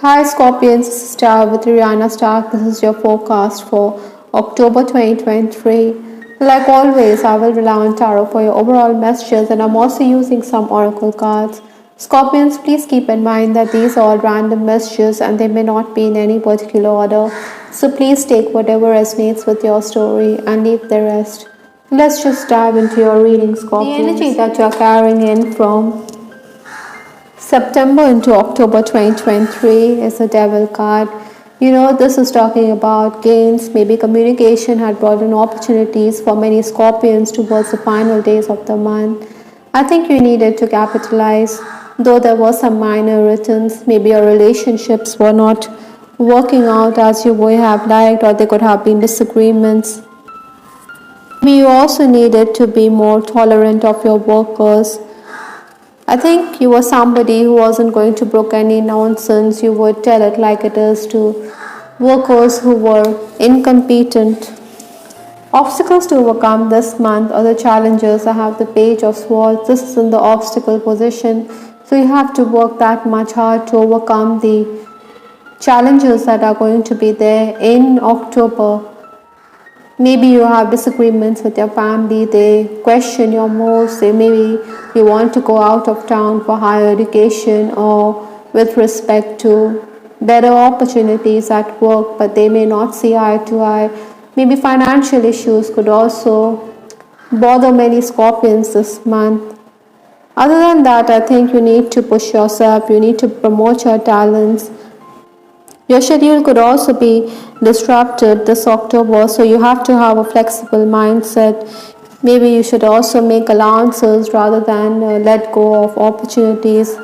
Hi Scorpions, this is Star with Ariana Stark. This is your forecast for October 2023. Like always, I will rely on tarot for your overall messages and I'm also using some oracle cards. Scorpions, please keep in mind that these are all random messages and they may not be in any particular order. So please take whatever resonates with your story and leave the rest. Let's just dive into your reading, Scorpions. The energy that you're carrying in from September into October 2023 is a devil card. This is talking about gains. Maybe communication had brought in opportunities for many Scorpions towards the final days of the month. I think you needed to capitalize, though there were some minor returns. Maybe your relationships were not working out as you would have liked, or there could have been disagreements. Maybe you also needed to be more tolerant of your workers. I think you were somebody who wasn't going to brook any nonsense. You would tell it like it is to workers who were incompetent. Obstacles to overcome this month or the challenges. I have the Page of Swords. This is in the obstacle position. So you have to work that much hard to overcome the challenges that are going to be there in October. Maybe you have disagreements with your family, they question your moves, maybe you want to go out of town for higher education or with respect to better opportunities at work, but they may not see eye to eye. Maybe financial issues could also bother many Scorpions this month. Other than that, I think you need to push yourself, you need to promote your talents. Your schedule could also be disrupted this October, so you have to have a flexible mindset. Maybe you should also make allowances rather than let go of opportunities.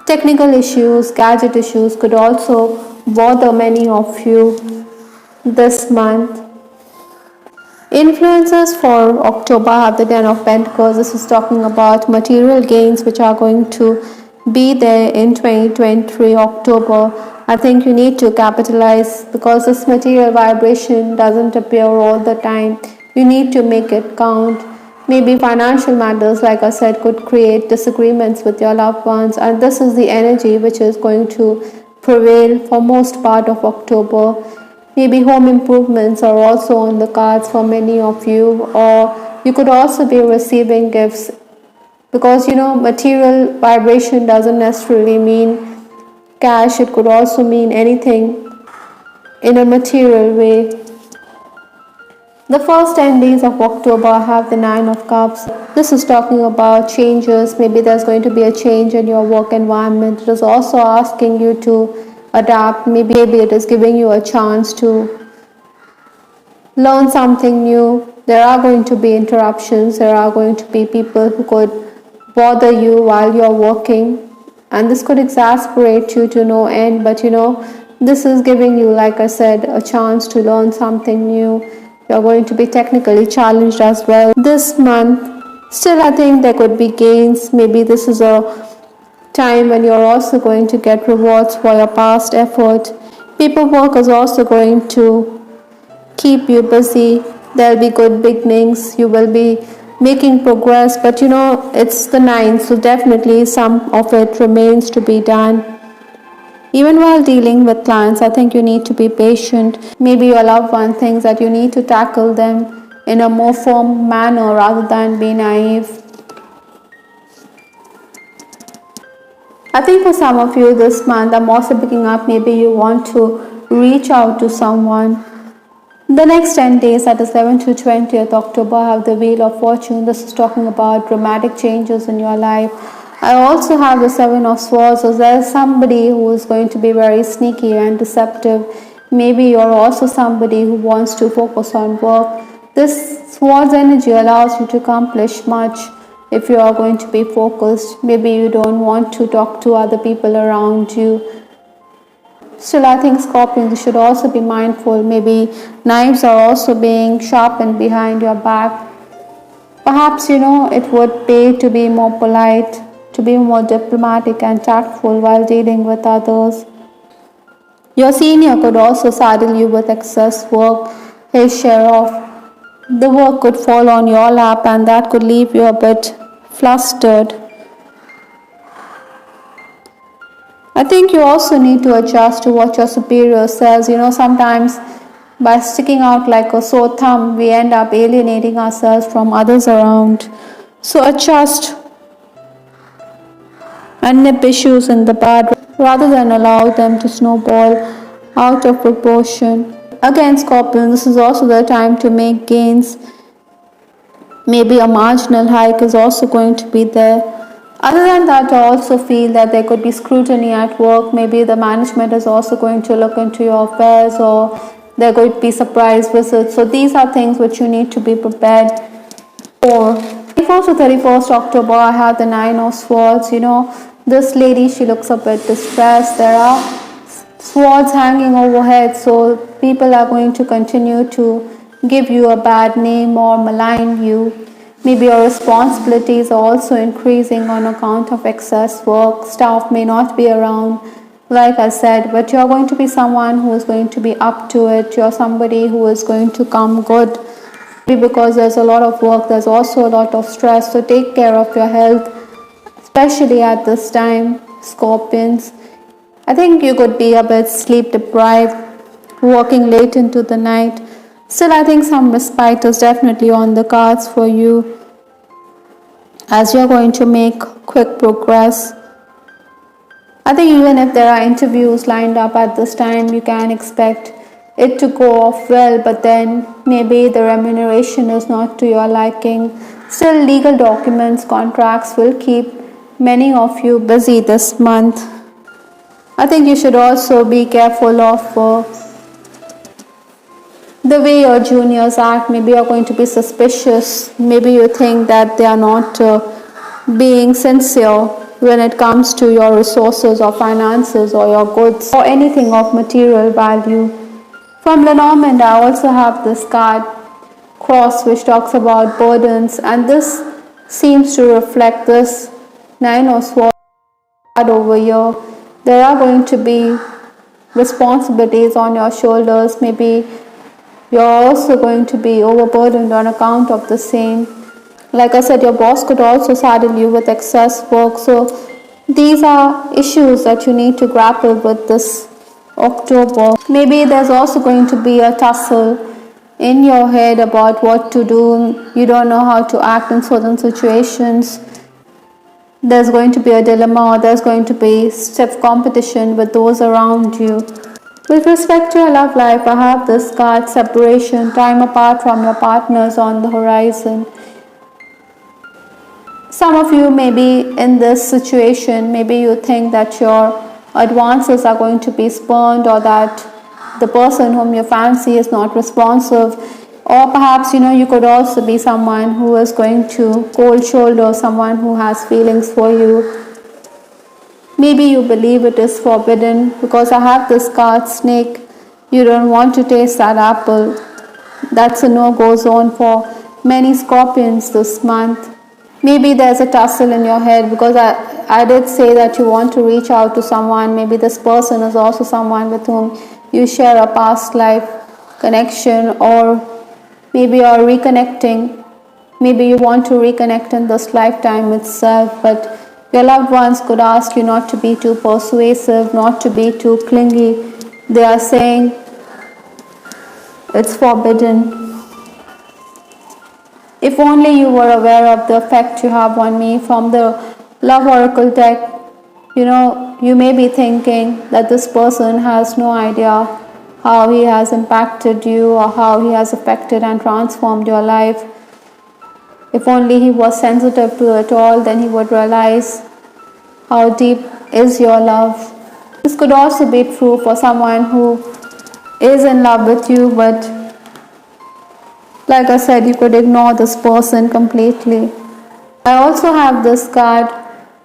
Technical issues, gadget issues could also bother many of you this month. Influences for October have the Ten of Pentacles. This is talking about material gains which are going to be there in 2023 October. I think you need to capitalize because this material vibration doesn't appear all the time. You need to make it count. Maybe financial matters, like I said, could create disagreements with your loved ones, and this is the energy which is going to prevail for most part of October. Maybe home improvements are also on the cards for many of you, or you could also be receiving gifts because material vibration doesn't necessarily mean cash, it could also mean anything in a material way. The first 10 days of October have the Nine of Cups. This is talking about changes. Maybe there's going to be a change in your work environment. It is also asking you to adapt. Maybe it is giving you a chance to learn something new. There are going to be interruptions. There are going to be people who could bother you while you're working. And this could exasperate you to no end. But this is giving you, like I said, a chance to learn something new. You're going to be technically challenged as well this month. Still, I think there could be gains. Maybe this is a time when you're also going to get rewards for your past effort. Paperwork is also going to keep you busy. There'll be good beginnings. You will be making progress, but it's the 9, so definitely some of it remains to be done. Even while dealing with clients, I think you need to be patient. Maybe your loved one thinks that you need to tackle them in a more firm manner rather than be naive. I think for some of you this month, I'm also picking up maybe you want to reach out to someone. The next 10 days, that is 11th to 20th October, have the Wheel of Fortune. This is talking about dramatic changes in your life. I also have the Seven of Swords. So there's somebody who is going to be very sneaky and deceptive. Maybe you're also somebody who wants to focus on work. This Swords energy allows you to accomplish much if you are going to be focused. Maybe you don't want to talk to other people around you. Still, I think Scorpions should also be mindful. Maybe knives are also being sharpened behind your back. Perhaps, it would pay to be more polite, to be more diplomatic and tactful while dealing with others. Your senior could also saddle you with excess work. His share of the work could fall on your lap, and that could leave you a bit flustered. I think you also need to adjust to what your superior says. Sometimes by sticking out like a sore thumb, we end up alienating ourselves from others around. So adjust and nip issues in the bud rather than allow them to snowball out of proportion. Again, Scorpion, this is also the time to make gains. Maybe a marginal hike is also going to be there. Other than that, I also feel that there could be scrutiny at work. Maybe the management is also going to look into your affairs, or there are going to be surprise visits. So these are things which you need to be prepared for. 31st to 31st October, I have the Nine of Swords. This lady, she looks a bit distressed. There are swords hanging overhead, so people are going to continue to give you a bad name or malign you. Maybe your responsibilities are also increasing on account of excess work. Staff may not be around, like I said, but you're going to be someone who is going to be up to it. You're somebody who is going to come good. Maybe because there's a lot of work, there's also a lot of stress. So take care of your health, especially at this time, Scorpions. I think you could be a bit sleep deprived, working late into the night. Still, I think some respite is definitely on the cards for you, as you're going to make quick progress. I think even if there are interviews lined up at this time, you can expect it to go off well, but then maybe the remuneration is not to your liking. Still, legal documents, contracts will keep many of you busy this month. I think you should also be careful of the way your juniors act. Maybe you're going to be suspicious. Maybe you think that they are not being sincere when it comes to your resources or finances or your goods or anything of material value. From Lenormand, I also have this card, Cross, which talks about burdens, and this seems to reflect this Nine of Swords over here. There are going to be responsibilities on your shoulders. Maybe you're also going to be overburdened on account of the same. Like I said, your boss could also saddle you with excess work. So these are issues that you need to grapple with this October. Maybe there's also going to be a tussle in your head about what to do. You don't know how to act in certain situations. There's going to be a dilemma, or there's going to be stiff competition with those around you. With respect to your love life, I have this card, Separation, time apart from your partners on the horizon. Some of you may be in this situation. Maybe you think that your advances are going to be spurned, or that the person whom you fancy is not responsive. Or perhaps, you could also be someone who is going to cold shoulder someone who has feelings for you. Maybe you believe it is forbidden, because I have this card, Snake. You don't want to taste that apple. That's a no-go zone for many Scorpions this month. Maybe there's a tussle in your head, because I did say that you want to reach out to someone. Maybe this person is also someone with whom you share a past life connection, or maybe you're reconnecting. Maybe you want to reconnect in this lifetime itself, but your loved ones could ask you not to be too persuasive, not to be too clingy. They are saying it's forbidden. If only you were aware of the effect you have on me. From the Love Oracle deck, you may be thinking that this person has no idea how he has impacted you or how he has affected and transformed your life. If only he was sensitive to it all, then he would realize how deep is your love. This could also be true for someone who is in love with you, but like I said, you could ignore this person completely. I also have this card,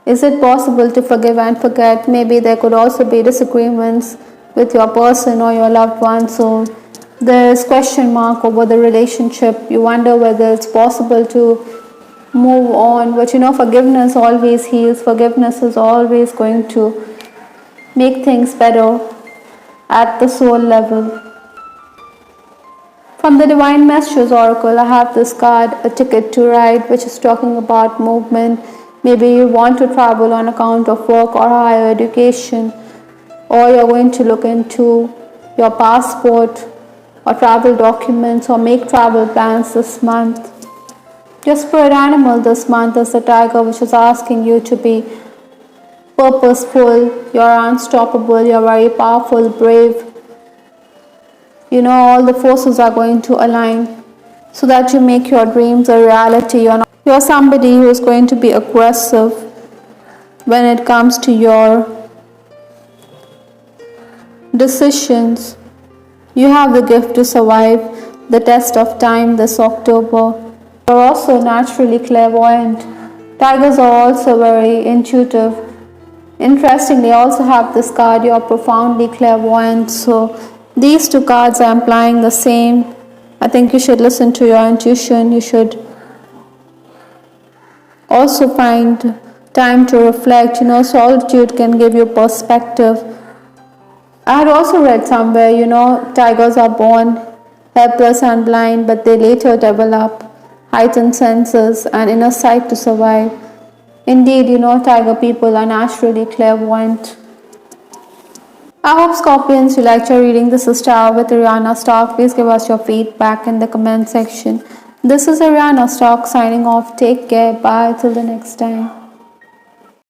is it possible to forgive and forget? Maybe there could also be disagreements with your person or your loved one, so there is question mark over the relationship. You wonder whether it's possible to move on, but forgiveness always heals. Forgiveness is always going to make things better at the soul level. From the Divine Messages Oracle, I have this card, A Ticket to Ride, which is talking about movement. Maybe you want to travel on account of work or higher education. or you're going to look into your passport or travel documents or make travel plans this month. Your spirit animal this month is the tiger, which is asking you to be purposeful, you're unstoppable, you're very powerful, brave. All the forces are going to align so that you make your dreams a reality. You're somebody who is going to be aggressive when it comes to your decisions. You have the gift to survive the test of time this October. You're also naturally clairvoyant. Tigers are also very intuitive. Interestingly, I also have this card, you're profoundly clairvoyant. So these two cards are implying the same. I think you should listen to your intuition. You should also find time to reflect. Solitude can give you perspective. I had also read somewhere, tigers are born helpless and blind, but they later develop heightened senses and inner sight to survive. Indeed, tiger people are naturally clairvoyant. I hope Scorpions you liked your reading. This is Star with Ariana Stark. Please give us your feedback in the comment section. This is Ariana Stark signing off. Take care. Bye till the next time.